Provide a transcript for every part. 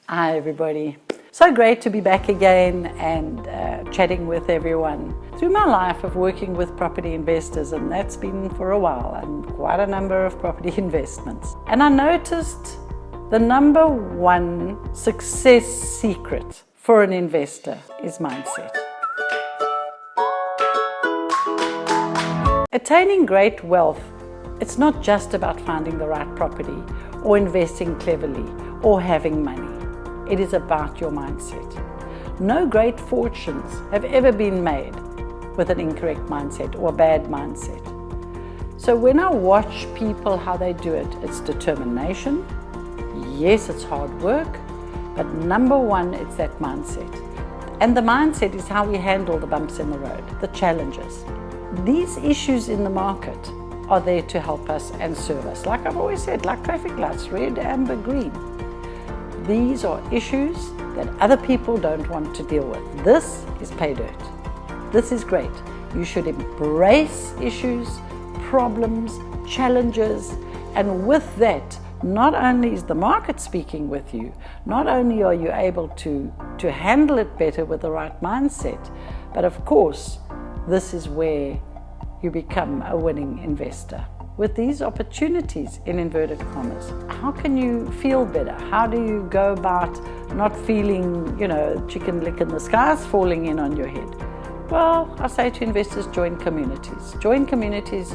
Hi everybody. So great to be back again and chatting with everyone. Through my life of working with property investors, and that's been for a while, and quite a number of property investments. And I noticed the number one success secret for an investor is mindset. Attaining great wealth, it's not just about finding the right property or investing cleverly or having money. It is about your mindset. No great fortunes have ever been made with an incorrect mindset or a bad mindset. So when I watch people how they do it, it's determination. Yes, it's hard work, but number one, it's that mindset. And the mindset is how we handle the bumps in the road, the challenges. These issues in the market are there to help us and serve us. Like I've always said, like traffic lights, red, amber, green. These are issues that other people don't want to deal with. This is Paydirt. This is great. You should embrace issues, problems, challenges, and with that, not only is the market speaking with you, not only are you able to handle it better with the right mindset, but of course, this is where you become a winning investor. With these opportunities, in inverted commas, how can you feel better? How do you go about not feeling, chicken lick in the skies falling in on your head? Well, I say to investors, join communities. Join communities,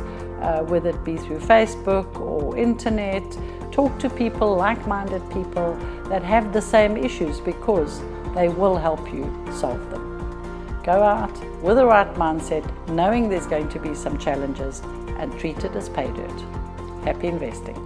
whether it be through Facebook or internet. Talk to people, like-minded people that have the same issues, because they will help you solve them. Go out with the right mindset, knowing there's going to be some challenges, and treat it as Paydirt. Happy investing.